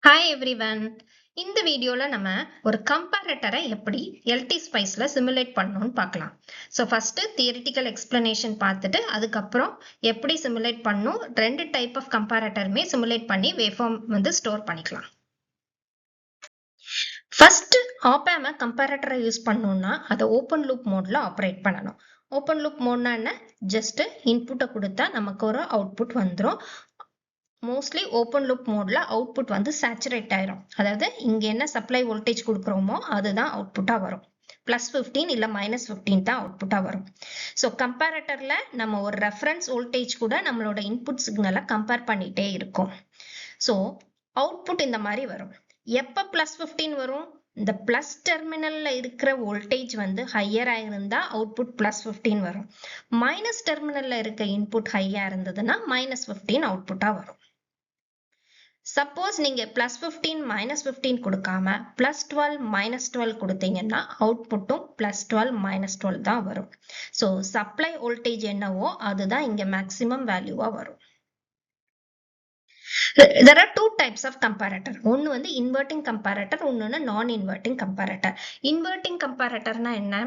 Hi everyone. இந்த வீடியோல நம்ம ஒரு கம்பேரட்டரை எப்படி எல்டி ஸ்பைஸ்ல சிமுலேட் பண்ணணும்னு பார்க்கலாம். ஸோ ஃபர்ஸ்ட் தியரிட்டிக்கல் எக்ஸ்பிளனேஷன் பார்த்துட்டு அதுக்கப்புறம் எப்படி சிமுலேட் பண்ணணும், ரெண்டு டைப் ஆஃப் கம்பேரட்டருமே சிமுலேட் பண்ணி வேவ்ஃபார்ம் வந்து ஸ்டோர் பண்ணிக்கலாம். ஃபர்ஸ்ட் ஆப்-ஆம்பை கம்பேரட்டரை யூஸ் பண்ணணும்னா அதை ஓப்பன் லூப் மோட்ல ஆப்ரேட் பண்ணணும். ஓப்பன் லூப் மோட்னா என்ன? ஜஸ்ட் இன்புட்டை கொடுத்தா நமக்கு ஒரு அவுட்புட் வந்துடும். மோஸ்ட்லி ஓப்பன் லூப் மோட்ல அவுட்புட் வந்து சேச்சுரேட் ஆயிரும். அதாவது இங்க என்ன சப்ளை வோல்டேஜ் கொடுக்குறோமோ அதுதான் அவுட்புட்டா வரும். +15 இல்ல -15 தான் அவுட்புட்டா வரும். ஸோ கம்பேரட்டர்ல நம்ம ஒரு ரெஃபரன்ஸ் வோல்டேஜ் கூட நம்மளோட இன்புட் சிக்னலை கம்பேர் பண்ணிட்டே இருக்கும். ஸோ அவுட்புட் இந்த மாதிரி வரும். எப்ப +15 வரும்? இந்த பிளஸ் டெர்மினல்ல இருக்கிற வோல்டேஜ் வந்து ஹையரா இருந்தா அவுட்புட் +15 வரும். மைனஸ் டெர்மினல்ல இருக்க இன்புட் ஹையா இருந்ததுன்னா -15 அவுட்புட்டா வரும். சப்போஸ் நீங்க +15 -15 கொடுக்காம +12 -12 கொடுத்தீங்கன்னா அவுட்புட்டும் +12 -12 தான் வரும். ஸோ சப்ளை வோல்டேஜ் என்னவோ அதுதான் இங்க மேக்ஸிமம் வேல்யூவா வரும். There are two types of comparator. ஒன்னு வந்து inverting comparator, இன்னொன்னு non-inverting comparator. Inverting comparatorனா என்ன?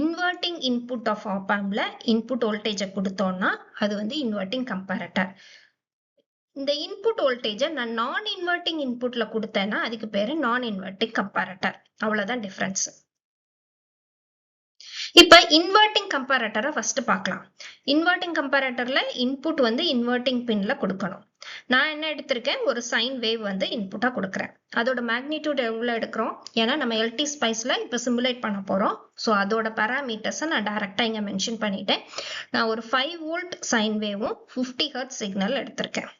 Inverting input of op-ampல input voltage கொடுத்தோம்னா அது வந்து inverting comparator. இந்த இன்புட் வோல்டேஜை நான் நான் இன்வெர்ட்டிங் இன்புட்ல கொடுத்தேன்னா அதுக்கு பேரு நான் இன்வெர்ட்டிங் கம்பேரட்டர். அவ்வளவுதான் டிஃபரன்ஸ். இப்ப இன்வெர்ட்டிங் கம்பேரட்டரை ஃபர்ஸ்ட் பார்க்கலாம். இன்வெர்ட்டிங் கம்பேரட்டர்ல இன்புட் வந்து இன்வெர்ட்டிங் பின்ல கொடுக்கணும். நான் என்ன எடுத்திருக்கேன்? ஒரு சைன் வேவ் வந்து இன்புட்டா கொடுக்குறேன். அதோட மேக்னிடியூட் எவ்வளவு எடுக்கிறோம்? ஏன்னா நம்ம எல்டி ஸ்பைஸ்ல இப்ப சிமுலேட் பண்ண போறோம். ஸோ அதோட பேராமீட்டர்ஸை நான் டைரக்டா இங்க மென்ஷன் பண்ணிட்டேன். நான் ஒரு 5 வோல்ட் சைன் வேவும் 50 ஹெர்ட்ஸ் சிக்னல் எடுத்திருக்கேன்.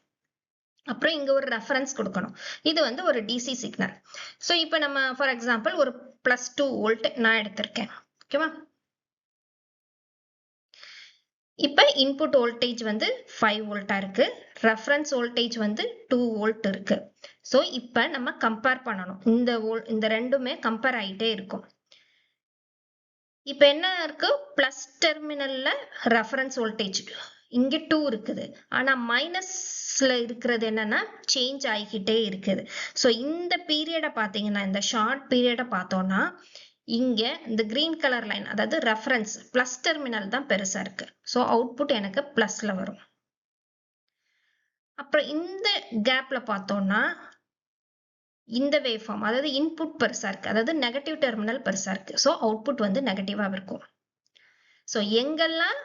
அப்புறம் இங்க ஒரு ரெஃபரன்ஸ் கொடுக்கணும். இது வந்து ஒரு டிசி சிக்னல். ஸோ இப்போ நம்ம ஃபார் எக்ஸாம்பிள் ஒரு +2 வோல்ட் நான் எடுத்திருக்கேன். ஓகேவா? இப்போ இன்புட் வோல்டேஜ் வந்து 5 வோல்ட்டா இருக்கு. ரெஃபரன்ஸ் வோல்டேஜ் வந்து 2 வோல்ட் இருக்கு. ஸோ இப்போ நம்ம கம்பேர் பண்ணணும். இந்த ரெண்டுமே கம்பேர் ஆகிட்டே இருக்கும். இப்போ என்ன இருக்கு? பிளஸ் டெர்மினல்ல ரெஃபரன்ஸ் வோல்டேஜ் இங்க 2 இருக்குது. ஆனா மைனஸ்ல இருக்கிறது என்னன்னா சேஞ்ச் ஆகிக்கிட்டே இருக்குது. ஸோ இந்த பீரியடை பார்த்தீங்கன்னா, இந்த ஷார்ட் பீரியடை பார்த்தோம்னா இங்க இந்த கிரீன் கலர் லைன், அதாவது ரெஃபரன்ஸ் பிளஸ் டெர்மினல் தான் பெருசா இருக்கு. ஸோ அவுட்புட் எனக்கு பிளஸ்ல வரும். அப்புறம் இந்த கேப்ல பார்த்தோம்னா இந்த வேவ் ஃபார்ம், அதாவது இன்புட் பெருசா இருக்கு, அதாவது நெகட்டிவ் டெர்மினல் பெருசா இருக்கு. ஸோ அவுட்புட் வந்து நெகட்டிவா இருக்கும். ஸோ எங்கெல்லாம்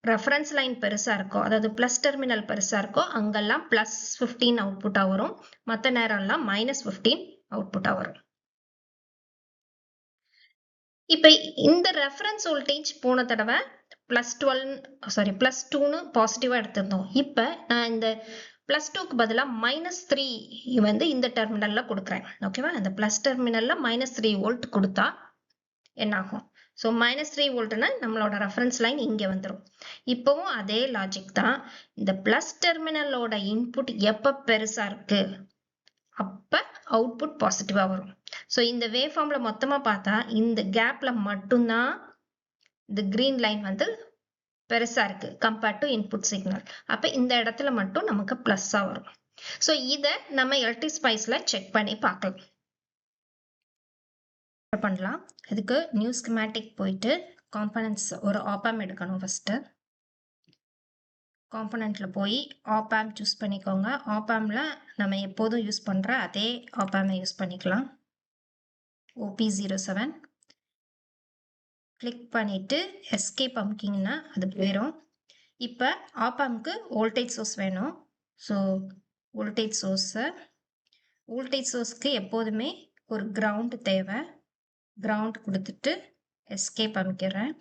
ரெஃபரன்ஸ் லைன் பெருசா இருக்கோ, அதாவது பிளஸ் டெர்மினல் பெருசா இருக்கோ அங்கெல்லாம் +15 அவுட்புட்டா வரும். மற்ற நேரம் எல்லாம் -15 அவுட்புட்டா வரும். இப்ப இந்த ரெஃபரன்ஸ் வோல்டேஜ் போன தடவை +2ன்னு பாசிட்டிவா எடுத்திருந்தோம். இப்ப நான் இந்த +2க்கு பதிலா -3 வந்து இந்த டெர்மினல்ல கொடுக்குறேன். ஓகேவா? இந்த பிளஸ் டெர்மினல்ல -3 வோல்ட் கொடுத்தா என்ன ஆகும்? ஸோ -3 வோல்ட்னா நம்மளோட ரெஃபரன்ஸ் லைன் இங்க வந்துடும். இப்பவும் அதே லாஜிக் தான். இந்த பிளஸ் டெர்மினலோட இன்புட் எப்ப பெருசா இருக்கு அப்ப அவுட்புட் பாசிட்டிவா வரும். ஸோ இந்த வேவ் ஃபார்ம்ல மொத்தமா பார்த்தா இந்த கேப்ல மட்டும்தான் இந்த கிரீன் லைன் வந்து பெருசா இருக்கு கம்பேர்ட் டு இன்புட் சிக்னல். அப்ப இந்த இடத்துல மட்டும் நமக்கு பிளஸ்ஸா வரும். ஸோ இதை நம்ம எல்டி ஸ்பைஸ்ல செக் பண்ணி பார்க்கலாம். பண்ணலாம். இதுக்கு நியூ ஸ்கீமேட்டிக் போயிட்டு காம்பனன்ட்ஸ் ஒரு ஆப்-ஆம்ப் எடுக்கணும். ஃபர்ஸ்ட் காம்பனன்ட்ல போய் ஆப்-ஆம்ப் சூஸ் பண்ணிக்கோங்க. ஆப்-ஆம்ப்ல நம்ம எப்போதும் யூஸ் பண்ற அதே ஆப்-ஆம்பை யூஸ் பண்ணிக்கலாம். OP07 கிளிக் பண்ணிட்டு எஸ்கேப் அமுக்கிங்கன்னா அது போயிடும். இப்போ ஆப்-ஆம்ப்க்கு வோல்டேஜ் சோர்ஸ் வேணும். ஸோ வோல்டேஜ் சோர்ஸ்க்கு எப்போதுமே ஒரு கிரவுண்ட் தேவை. கிரவுண்ட் கொடுத்துட்டு எஸ்கேப் அமைக்கிறேன்.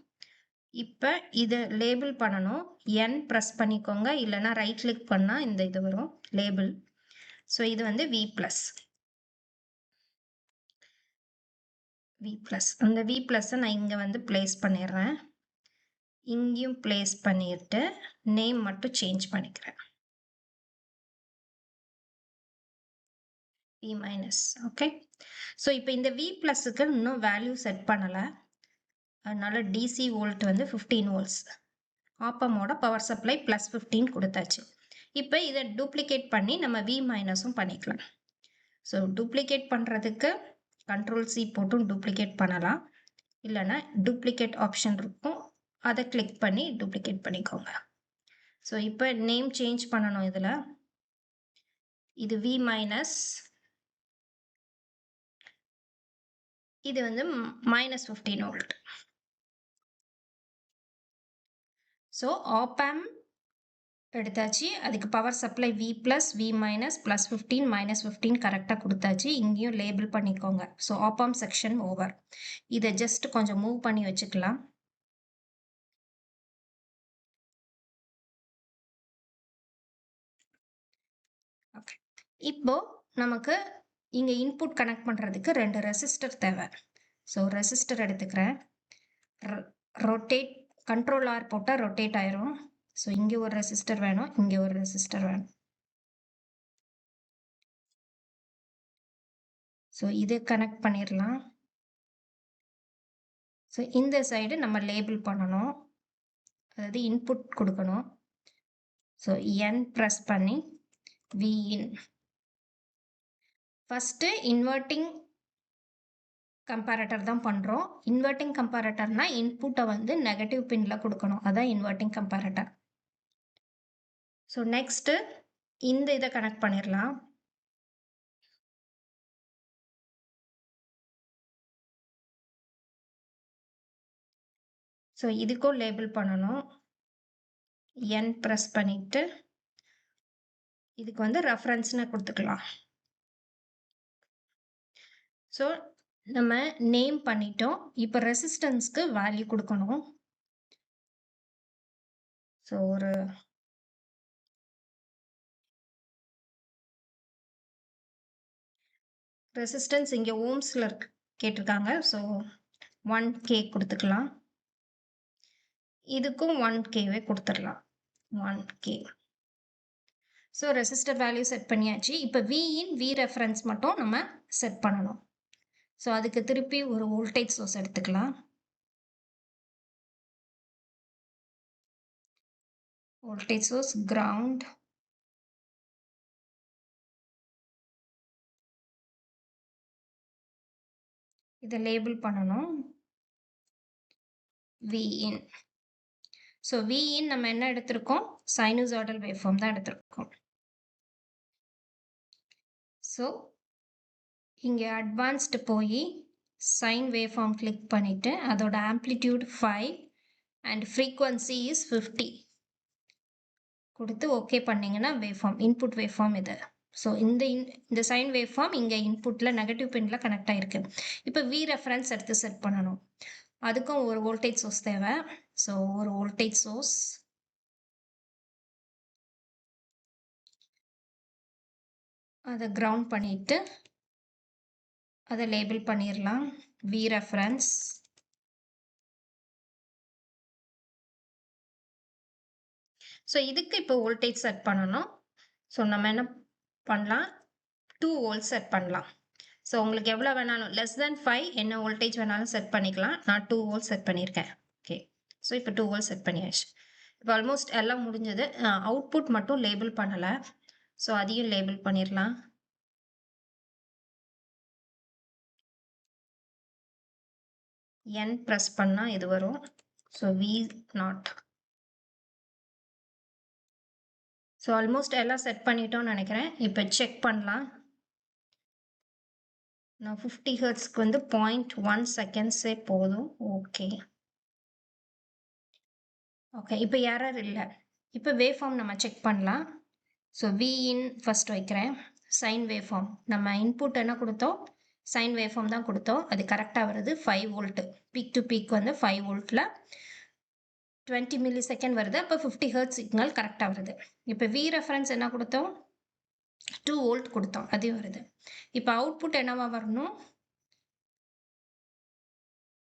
இப்போ இதை லேபிள் பண்ணணும். N ப்ரெஸ் பண்ணிக்கோங்க, இல்லைன்னா ரைட் கிளிக் பண்ணால் இந்த இது வரும் லேபிள். ஸோ இது வந்து V+. அந்த V+-ஐ நான் இங்கே வந்து பிளேஸ் பண்ணிடுறேன். இங்கேயும் பிளேஸ் பண்ணிட்டு நேம் மட்டும் சேஞ்ச் பண்ணிக்கிறேன். V-. ஓகே. ஸோ இப்போ இந்த V+க்கு இன்னும் வேல்யூ செட் பண்ணலை. அதனால டிசி வோல்ட் வந்து 15 வோல்ட்ஸ். ஆப்பமோட பவர் சப்ளை +15 கொடுத்தாச்சு. இப்போ இதை டூப்ளிகேட் பண்ணி நம்ம V- பண்ணிக்கலாம். ஸோ டூப்ளிகேட் பண்ணுறதுக்கு Ctrl+C போட்டும் டூப்ளிகேட் பண்ணலாம். இல்லைன்னா டூப்ளிகேட் ஆப்ஷன் இருக்கும், அதை கிளிக் பண்ணி டூப்ளிகேட் பண்ணிக்கோங்க. ஸோ இப்போ நேம் சேஞ்ச் பண்ணணும். இதில் இது V மைனஸ், இது வந்து -15 வோல்ட். ஸோ ஆப்-ஆம்ப் எடுத்தாச்சு. அதுக்கு power supply V plus V minus +15 -15 கரெக்டாக கொடுத்தாச்சு. இங்கேயும் லேபிள் பண்ணிக்கோங்க. So app-amp section over. இதை ஜஸ்ட் கொஞ்சம் மூவ் பண்ணி வச்சுக்கலாம். ஓகே, இப்போ நமக்கு இங்கே இன்புட் கனெக்ட் பண்ணுறதுக்கு 2 ரெசிஸ்டர் தேவை. ஸோ ரெசிஸ்டர் எடுத்துக்கிறேன். ரொட்டேட் Ctrl+R போட்டால் ரொட்டேட் ஆயிரும். ஸோ இங்கே ஒரு ரெசிஸ்டர் வேணும், இங்கே ஒரு ரெசிஸ்டர் வேணும். ஸோ இது கனெக்ட் பண்ணிடலாம். ஸோ இந்த சைடு நம்ம லேபிள் பண்ணணும், அதாவது இன்புட் கொடுக்கணும். ஸோ N ப்ரெஸ் பண்ணி Vin. ஃபஸ்ட்டு இன்வெர்ட்டிங் கம்பேரட்டர் தான் பண்ணுறோம். இன்வெர்ட்டிங் கம்பேரட்டர்னா இன்புட்டை வந்து நெகட்டிவ் பின்னில் கொடுக்கணும், அதான் இன்வெர்ட்டிங் கம்பேரட்டர். ஸோ நெக்ஸ்ட்டு இந்த இதை கனெக்ட் பண்ணிடலாம். ஸோ இதுக்கும் லேபிள் பண்ணணும். N ப்ரெஸ் பண்ணிட்டு இதுக்கு வந்து ரெஃபரன்ஸ்னு கொடுத்துக்கலாம். ஸோ நம்ம நேம் பண்ணிட்டோம். இப்போ ரெசிஸ்டன்ஸ்க்கு வேல்யூ கொடுக்கணும். ஸோ ஒரு ரெசிஸ்டன்ஸ் இங்கே ஓம்ஸில் கேட்டிருக்காங்க. ஸோ 1K கொடுத்துக்கலாம். இதுக்கும் 1Kவே கொடுத்துடலாம், 1K. So resistor value set பண்ணியாச்சு. இப்போ Vin V ரெஃபரன்ஸ் மட்டும் நம்ம செட் பண்ணணும். ஸோ அதுக்கு திருப்பி ஒரு வோல்டேஜ் சோர்ஸ் எடுத்துக்கலாம். Voltage source ground. இதை லேபிள் பண்ணணும் Vin. ஸோ Vin நம்ம என்ன எடுத்திருக்கோம், சைனூசாய்டல் வேவ்ஃபார்ம் தான் எடுத்திருக்கோம். ஸோ இங்கே அட்வான்ஸ்டு போய் சைன் வேவ்ஃபார்ம் கிளிக் பண்ணிவிட்டு அதோட ஆம்ப்ளிடியூட் 5 அண்ட் ஃப்ரீக்வன்சி இஸ் 50 கொடுத்து ஓகே பண்ணிங்கன்னா வேவ்ஃபார்ம், இன்புட் வேவ்ஃபார்ம் இது. ஸோ இந்த சைன் வேவ்ஃபார்ம் இங்கே இன்புட்டில் நெகட்டிவ் பின்னில் கனெக்ட் ஆகிருக்கு. இப்போ V ரெஃபரன்ஸ் எடுத்து செட் பண்ணணும். அதுக்கும் ஒரு வோல்டேஜ் சோர்ஸ் தேவை. ஸோ ஒரு வோல்டேஜ் சோர்ஸ், அதை கிரவுண்ட் பண்ணிட்டு அதை லேபிள் பண்ணிடலாம் V ரெஃபரன்ஸ். ஸோ இதுக்கு இப்போ வோல்டேஜ் செட் பண்ணணும். ஸோ நம்ம என்ன பண்ணலாம், 2 வோல்ட் செட் பண்ணலாம். ஸோ உங்களுக்கு எவ்வளோ வேணாலும் <5 என்ன வோல்டேஜ் வேணாலும் செட் பண்ணிக்கலாம். நான் 2 வோல்ட் செட் பண்ணியிருக்கேன். ஓகே, ஸோ இப்போ 2 வோல்ட் செட் பண்ணியாச்சு. இப்போ ஆல்மோஸ்ட் எல்லாம் முடிஞ்சது. அவுட்புட் மட்டும் லேபிள் பண்ணலை. ஸோ அதையும் லேபிள் பண்ணிடலாம். N ப்ரெஸ் பண்ணால் இது வரும். So V0. ஸோ ஆல்மோஸ்ட் எல்லாம் செட் பண்ணிட்டோம்னு நினைக்கிறேன். இப்போ செக் பண்ணலாம். நான் 50 ஹெர்ட்ஸ்க்கு வந்து 0.1 செகண்ட்ஸே போதும். ஓகே ஓகே, இப்போ எரர் இல்லை. இப்போ வேவ்ஃபார்ம் நம்ம செக் பண்ணலாம். ஸோ Vin ஃபர்ஸ்ட் வைக்கிறேன். சைன் வேவ்ஃபார்ம் நம்ம இன்புட் என்ன கொடுத்தோம், சைன் வேவ்ஃபார்ம் தான் கொடுத்தோம். அது கரெக்டாக வருது. 5 வோல்ட் பீக் டு பீக் வந்து 5 வோல்ட்டில் 20 மில்லி செகண்ட் வருது. அப்போ 50 ஹெர்ட்ஸ் சிக்னல் கரெக்டாக வருது. இப்போ V ரெஃபரன்ஸ் என்ன கொடுத்தோம், 2 வோல்ட் கொடுத்தோம், அது வருது. இப்போ அவுட்புட் என்னவா வரணும்,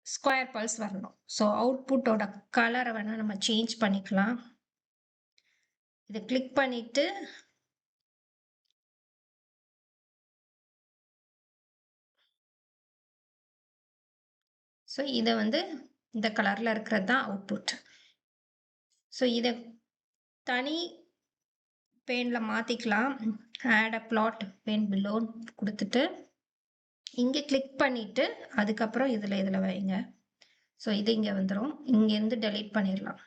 ஸ்கொயர் பல்ஸ் வரணும். ஸோ அவுட்புட்டோட கலரை வேணால் நம்ம சேஞ்ச் பண்ணிக்கலாம். இதை கிளிக் பண்ணிட்டு ஸோ இதை வந்து இந்த கலரில் இருக்கிறது தான் அவுட்புட். ஸோ இதை தனி பேன்ல மாத்திக்கலாம். Add a plot pane below கொடுத்துட்டு இங்க கிளிக் பண்ணிட்டு அதுக்கப்புறம் இதுல வைங்க. ஸோ இது இங்க வந்துடும். இங்கேருந்து டெலீட் பண்ணிடலாம்.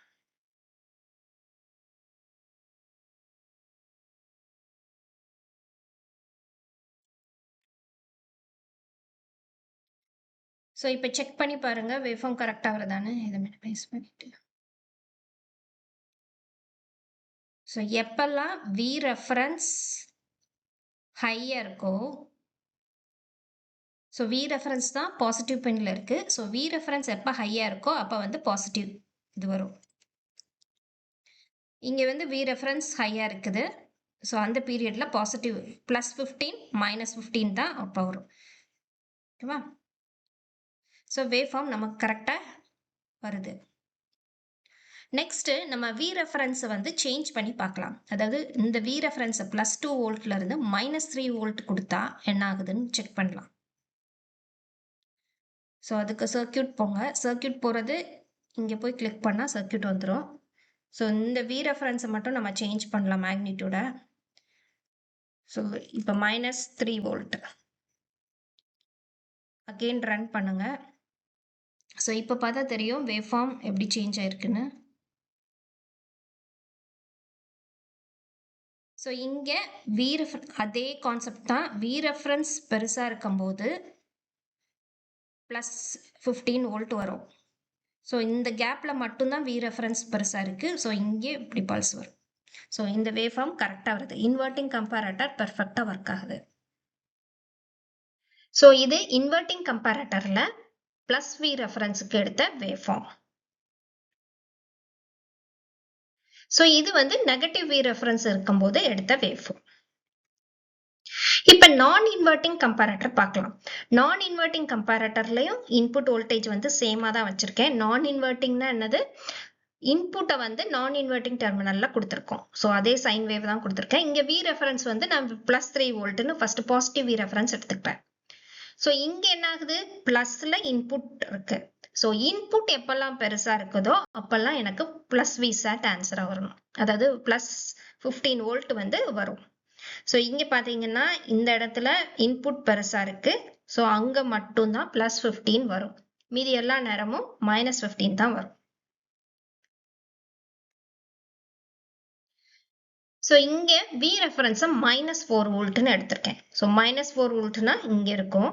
ஸோ இப்போ செக் பண்ணி பாருங்க வேவ்ஃபார்ம் கரெக்டாக வருதான்னு. இதை மினிமைஸ் பண்ணிட்டு ஸோ எப்பெல்லாம் வி ரெஃபரன்ஸ் ஹையாக இருக்கோ, ஸோ வி ரெஃபரன்ஸ் தான் பாசிட்டிவ் பின்ல இருக்கு. ஸோ வி ரெஃபரன்ஸ் எப்போ ஹையாக இருக்கோ அப்போ வந்து பாசிட்டிவ் இது வரும். இங்கே வந்து வி ரெஃபரன்ஸ் ஹையாக இருக்குது. ஸோ அந்த பீரியடில் பாசிட்டிவ் +15 -15 தான் அப்போ வரும். ஓகேவா? ஸோ வேவ் ஃபார்ம் நமக்கு கரெக்டாக வருது. நெக்ஸ்ட் நம்ம வி ரெஃபரன்ஸை வந்து சேஞ்ச் பண்ணி பார்க்கலாம். அதாவது இந்த வி ரெஃபரன்ஸை +2 வோல்ட்ல இருந்து -3 வோல்ட் கொடுத்தா என்ன ஆகுதுன்னு செக் பண்ணலாம். ஸோ அதுக்கு சர்க்கியூட் போங்க. சர்க்கியூட் போகிறது இங்கே போய் கிளிக் பண்ணால் சர்க்கியூட் வந்துடும். ஸோ இந்த வி ரெஃபரன்ஸை மட்டும் நம்ம சேஞ்ச் பண்ணலாம் மேக்னிடியூட. ஸோ இப்போ -3 வோல்ட் அகெயின் ரன் பண்ணுங்க. ஸோ இப்போ பார்த்தா தெரியும் வேவ் ஃபார்ம் எப்படி சேஞ்ச் ஆயிருக்குன்னு. ஸோ இங்கே அதே கான்செப்ட் தான். வி ரெஃபரன்ஸ் பெருசாக இருக்கும்போது +15 வோல்ட் வரும். ஸோ இந்த கேப்பில் மட்டும்தான் வி ரெஃபரன்ஸ் பெருசாக இருக்குது. ஸோ இங்கே இப்படி பல்ஸ் வரும். ஸோ இந்த வேவ் ஃபார்ம் கரெக்டாக வருது. இன்வெர்ட்டிங் கம்பேரட்டர் பெர்ஃபெக்டாக ஒர்க் ஆகுது. ஸோ இது இன்வெர்ட்டிங் கம்பேரட்டரில் +V ரெஃபரன்ஸுக்கு எடுத்த வேவ் ஃபார்ம். ஸோ இது வந்து நெகட்டிவ் வி ரெஃபரன்ஸ் இருக்கும்போது எடுத்த வேவ் ஃபார்ம். இப்போ நான் இன்வெர்ட்டிங் கம்பேரட்டர் பார்க்கலாம். நான் இன்வெர்ட்டிங் கம்பேரட்டர்லையும் இன்புட் வோல்டேஜ் வந்து சேமாக தான் வச்சுருக்கேன். நான் இன்வெர்ட்டிங்னா என்னது, இன்புட்டை வந்து நான் இன்வெர்ட்டிங் டெர்மினலில் கொடுத்துருக்கோம். ஸோ அதே சைன் வேவ் தான் கொடுத்துருக்கேன். இங்கே வி ரெஃபரன்ஸ் வந்து நான் +3 வோல்ட்னு ஃபர்ஸ்ட் பாசிட்டிவ் வி ரெஃபரன்ஸ் எடுத்துக்கிட்டேன். ஸோ இங்கே என்ன ஆகுது, ப்ளஸ்ல இன்புட் இருக்கு. ஸோ இன்புட் எப்பெல்லாம் பெருசா இருக்குதோ அப்பெல்லாம் எனக்கு +Vsat ஆன்சரா வரணும். அதாவது +15 வோல்ட் வந்து வரும். ஸோ இங்க பாத்தீங்கன்னா இந்த இடத்துல இன்புட் பெருசா இருக்கு. ஸோ அங்க மட்டும்தான் +15 வரும். மீதி எல்லா நேரமும் -15 தான் வரும். ஸோ இங்க வி ரெஃபரன்ஸ் -4 வோல்ட்னு எடுத்திருக்கேன். ஸோ -4 வோல்ட்னா இங்க இருக்கும்.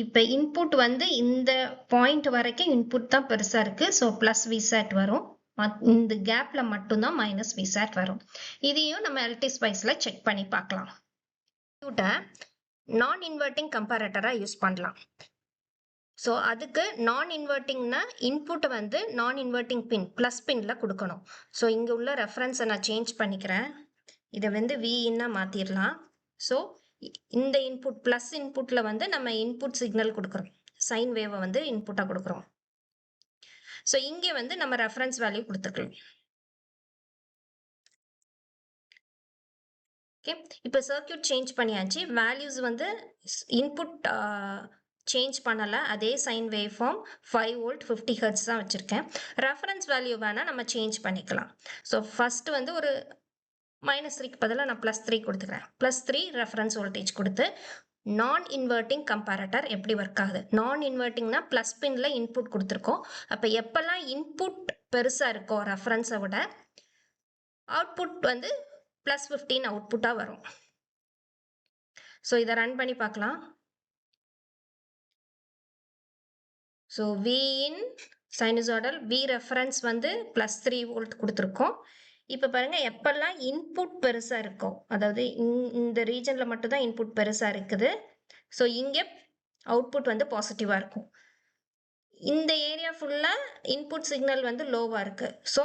இப்போ இன்புட் வந்து இந்த பாயிண்ட் வரைக்கும் இன்புட் தான் பெருசா இருக்கு. ஸோ +Vsat வரும். இந்த கேப்ல மட்டும்தான் -Vsat வரும். இதையும் நம்ம LTSpiceல செக் பண்ணி பார்க்கலாம். நான் இன்வெர்ட்டிங் கம்பேரட்டரா யூஸ் பண்ணலாம். ஸோ அதுக்கு நான் இன்வெர்ட்டிங்னா இன்புட் வந்து நான் இன்வெர்ட்டிங் பின் ப்ளஸ் பின்ல கொடுக்கணும். ஸோ இங்க உள்ள ரெஃபரன்ஸை நான் சேஞ்ச் பண்ணிக்கிறேன். இதை வந்து Vஇன்னா மாத்திரலாம். ஸோ இந்த இன்புட் பிளஸ் இன்புட்ல வந்து நம்ம இன்புட் சிக்னல் கொடுக்குறோம். சைன் வேவை வந்து இன்புட்டா கொடுக்குறோம். ஸோ இங்கே வந்து நம்ம ரெஃபரன்ஸ் வேல்யூ கொடுத்துக்கலாம். ஓகே, இப்போ சர்க்கியூட் சேஞ்ச் பண்ணியாச்சு. வேல்யூஸ் வந்து இன்புட் சேஞ்ச் பண்ணலை. அதே sine wave form 5 volt 50 hertz தான் வச்சுருக்கேன். ரெஃபரன்ஸ் வேல்யூ வேணால் நம்ம சேஞ்ச் பண்ணிக்கலாம். ஸோ ஃபர்ஸ்ட் வந்து ஒரு -3க்கு பதிலாக நான் +3 கொடுத்துக்கிறேன். +3 ரெஃபரன்ஸ் வோல்டேஜ் கொடுத்து நான் இன்வெர்ட்டிங் கம்பேரட்டர் எப்படி ஒர்க் ஆகுது. நான் இன்வெர்ட்டிங்னா ப்ளஸ் பின்ல இன்புட் கொடுத்துருக்கோம். அப்போ எப்பெல்லாம் இன்புட் பெருசாக இருக்கோ ரெஃபரன்ஸை விட அவுட்புட் வந்து +15 அவுட்புட்டாக வரும். ஸோ இதை ரன் பண்ணி பார்க்கலாம். So Vin sinusoidal V reference வந்து +3 வோல்ட் கொடுத்துருக்கோம். இப்போ பாருங்க எப்பெல்லாம் இன்புட் பெருசா இருக்கும், அதாவது இந்த ரீஜன்ல மட்டும் தான் இன்புட் பெருசா இருக்குது. ஸோ இங்கே அவுட்புட் வந்து பாசிட்டிவா இருக்கும். இந்த ஏரியா ஃபுல்லா இன்புட் சிக்னல் வந்து லோவா இருக்கு. ஸோ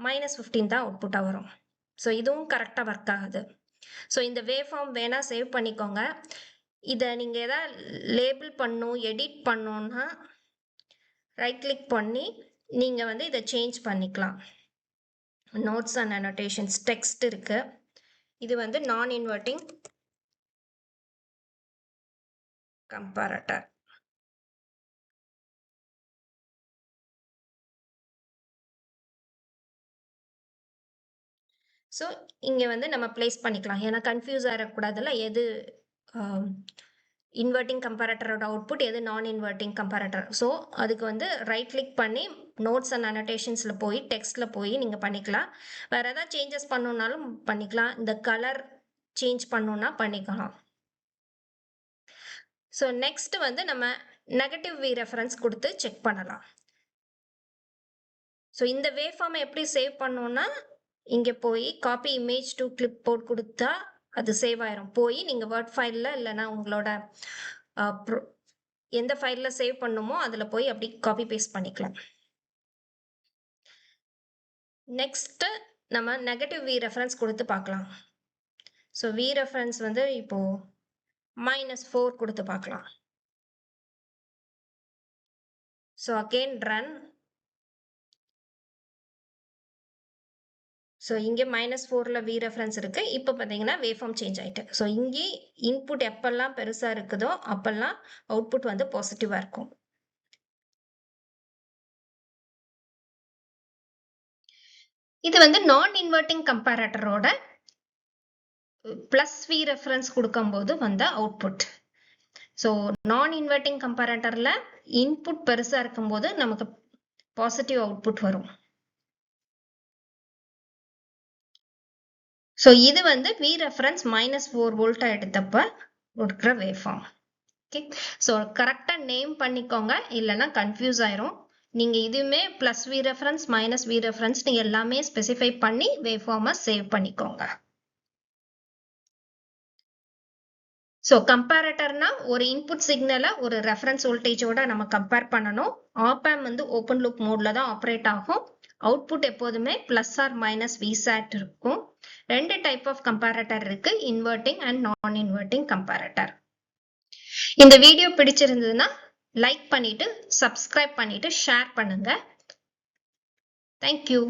-15 தான் அவுட்புட்டா வரும். ஸோ இதுவும் கரெக்டாக ஒர்க் ஆகுது. ஸோ இந்த வேவ் ஃபார்ம் வேணா சேவ் பண்ணிக்கோங்க. இதை நீங்க ஏதாவது லேபிள் பண்ணும் எடிட் பண்ணோன்னா ரைட் கிளிக் பண்ணி நீங்க வந்து இதை சேஞ்ச் பண்ணிக்கலாம். நோட்ஸ் அண்ட் அனோட்டேஷன்ஸ் டெக்ஸ்ட் இருக்கு. இது வந்து நான் இன்வெர்ட்டிங் கம்பேரட்டர். ஸோ இங்கே வந்து நம்ம பிளேஸ் பண்ணிக்கலாம், ஏன்னா கன்ஃபியூஸ் ஆகிடக்கூடாதுல்ல எது இன்வெர்ட்டிங் கம்பேரட்டரோட அவுட்புட் எது நான் இன்வெர்ட்டிங் கம்பேரட்டர். ஸோ அதுக்கு வந்து ரைட் கிளிக் பண்ணி நோட்ஸ் அண்ட் அனோட்டேஷன்ஸில் போய் டெக்ஸ்ட்டில் போய் நீங்கள் பண்ணிக்கலாம். வேறு எதாவது சேஞ்சஸ் பண்ணணுன்னாலும் பண்ணிக்கலாம். இந்த கலர் சேஞ்ச் பண்ணணுன்னா பண்ணிக்கலாம். ஸோ நெக்ஸ்ட் வந்து நம்ம நெகட்டிவ் வி ரெஃபரன்ஸ் கொடுத்து செக் பண்ணலாம். ஸோ இந்த வேவ் ஃபார்மை எப்படி சேவ் பண்ணோன்னா இங்கே போய் copy image to clipboard கொடுத்தா அது சேவ் ஆயிரும். போய் நீங்கள் வேர்ட் ஃபைலில் இல்லைன்னா உங்களோட எந்த ஃபைலில் சேவ் பண்ணுமோ அதில் போய் அப்படி காப்பி பேஸ்ட் பண்ணிக்கலாம். நெக்ஸ்ட்டு நம்ம நெகட்டிவ் வி ரெஃபரன்ஸ் கொடுத்து பார்க்கலாம். ஸோ வி ரெஃபரன்ஸ் வந்து இப்போது -4 கொடுத்து பார்க்கலாம். So again run. ஸோ இங்கே -4ல் வி ரெஃபரன்ஸ் இருக்குது. இப்போ பார்த்தீங்கன்னா வேவ்ஃபார்ம் சேஞ்ச் ஆகிட்டு. ஸோ இங்கே இன்புட் எப்பெல்லாம் பெருசாக இருக்குதோ அப்போல்லாம் அவுட்புட் வந்து பாசிட்டிவாக இருக்கும். இது வந்து நான் இன்வெர்ட்டிங் கம்பேரட்டரோட ப்ளஸ் வி ரெஃபரன்ஸ் கொடுக்கும்போது வந்த அவுட்புட். ஸோ நான் இன்வெர்ட்டிங் கம்பேரட்டரில் இன்புட் பெருசாக இருக்கும்போது நமக்கு பாசிட்டிவ் அவுட்புட் வரும். ஸோ இது வந்து வி ரெஃபரன்ஸ் -4 வோல்ட்டா எடுத்தப்ப கொடுக்குற வேவ்ஃபார்ம். ஓகே, ஸோ கரெக்டாக நேம் பண்ணிக்கோங்க, இல்லைன்னா கன்ஃபியூஸ் ஆயிரும். நீங்கள் இதுவுமே plus V reference -V reference நீங்கள் எல்லாமே ஸ்பெசிஃபை பண்ணி வேவ்ஃபார்மை சேவ் பண்ணிக்கோங்க. ஸோ கம்பேரட்டர்னா ஒரு இன்புட் சிக்னலை ஒரு ரெஃபரன்ஸ் வோல்டேஜோட நம்ம கம்பேர் பண்ணணும். ஆப்-ஆம்ப் வந்து ஓப்பன் லூப் மோடில் தான் ஆப்ரேட் ஆகும். அவுட்புட் எப்போதுமே ப்ளஸ் ஆர் மைனஸ் விசாட் இருக்கும். 2 டைப் ஆஃப் கம்பேரட்டர் இருக்கு, இன்வெர்ட்டிங் அண்ட் நான் இன்வெர்ட்டிங் கம்பேரட்டர். இந்த வீடியோ பிடிச்சிருந்ததுன்னா லைக் பண்ணிட்டு சப்ஸ்கிரைப் பண்ணிட்டு ஷேர் பண்ணுங்க. தேங்க்யூ.